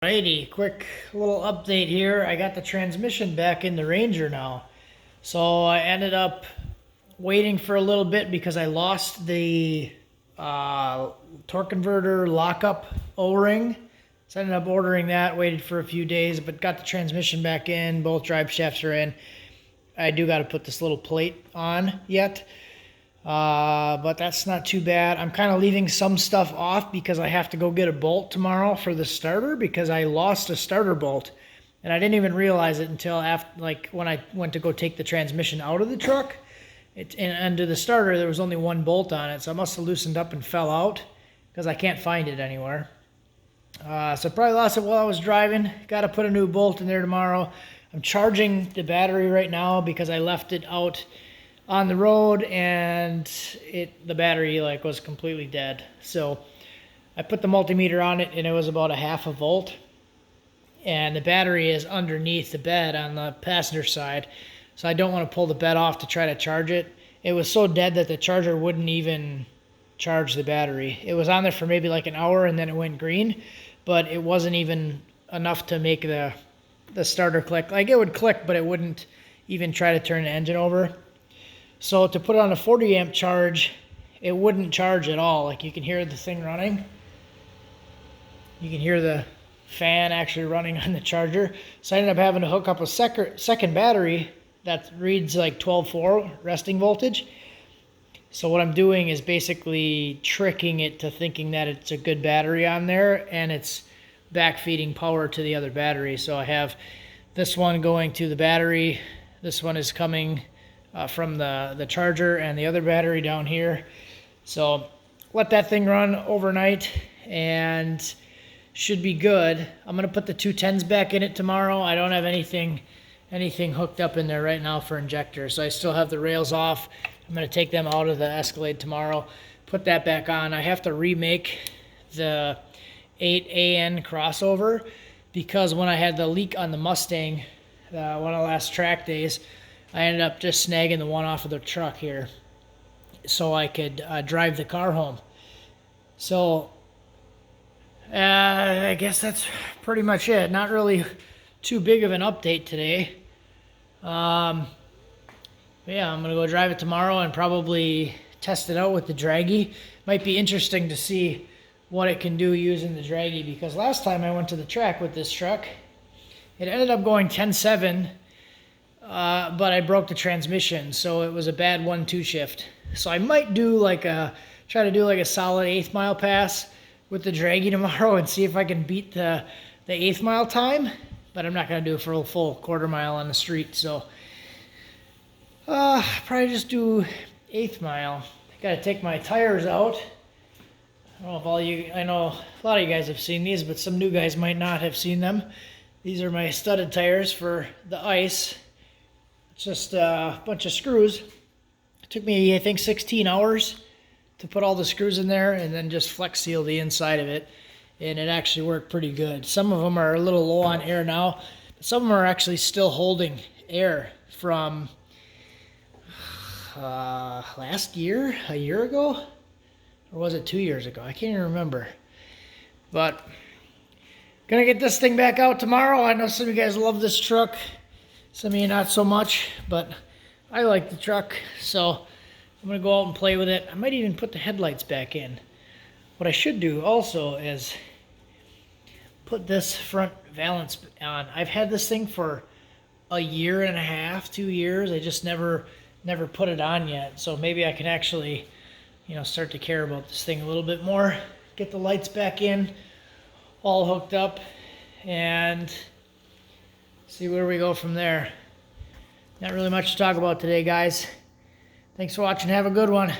Righty, quick little update here. I got the transmission back in the Ranger now. So I ended up waiting for a little bit because I lost the torque converter lockup O-ring. So I ended up ordering that, waited for a few days, but got the transmission back in. Both drive shafts are in. I do got to put this little plate on yet. But that's not too bad. I'm kind of leaving some stuff off because I have to go get a bolt tomorrow for the starter because I lost a starter bolt and I didn't even realize it until after, like when I went to go take the transmission out of the truck. And under the starter there was only one bolt on it, so I must have loosened up and fell out because I can't find it anywhere. So probably lost it while I was driving. Got to put a new bolt in there tomorrow. I'm charging the battery right now because I left it out on the road and the battery was completely dead. So I put the multimeter on it and it was about a half a volt, and the battery is underneath the bed on the passenger side, so I don't want to pull the bed off to try to charge it. It was so dead that the charger wouldn't even charge the battery. It was on there for maybe like an hour and then it went green, but it wasn't even enough to make the starter click. Like, it would click but it wouldn't even try to turn the engine over. So to put it on a 40 amp charge, it wouldn't charge at all. Like, you can hear the thing running. You can hear the fan actually running on the charger. So I ended up having to hook up a second battery that reads like 12.4 resting voltage. So what I'm doing is basically tricking it to thinking that it's a good battery on there, and it's backfeeding power to the other battery. So I have this one going to the battery. This one is coming from the charger, and the other battery down here. So let that thing run overnight and should be good. I'm gonna put the 210s back in it tomorrow. I don't have anything hooked up in there right now for injector, so I still have the rails off. I'm gonna take them out of the Escalade tomorrow, put that back on. I have to remake the 8AN crossover because when I had the leak on the Mustang, one of the last track days, I ended up just snagging the one off of the truck here so I could drive the car home. So I guess that's pretty much it. Not really too big of an update today. Yeah, I'm going to go drive it tomorrow and probably test it out with the Dragy. Might be interesting to see what it can do using the Dragy, because last time I went to the track with this truck, it ended up going 10.7, but I broke the transmission, so it was a bad 1-2 shift. So I might do try to do a solid 1/8 mile pass with the Dragy tomorrow and see if I can beat the 1/8 mile time, but I'm not going to do it for a full 1/4 mile on the street. So probably just do 1/8 mile. I got to take my tires out. I don't know if I know a lot of you guys have seen these, but some new guys might not have seen them. These are my studded tires for the ice. It's just a bunch of screws. It took me, I think, 16 hours to put all the screws in there and then just flex seal the inside of it. And it actually worked pretty good. Some of them are a little low on air now, but some of them are actually still holding air from last year, a year ago, or was it 2 years ago? I can't even remember. But gonna get this thing back out tomorrow. I know some of you guys love this truck, some of you not so much, but I like the truck, so I'm gonna go out and play with it. I might even put the headlights back in. What I should do also is put this front valance on. I've had this thing for a year and a half, 2 years. I just never put it on yet. So maybe I can actually, start to care about this thing a little bit more. Get the lights back in, all hooked up, and see where we go from there. Not really much to talk about today, guys. Thanks for watching. Have a good one.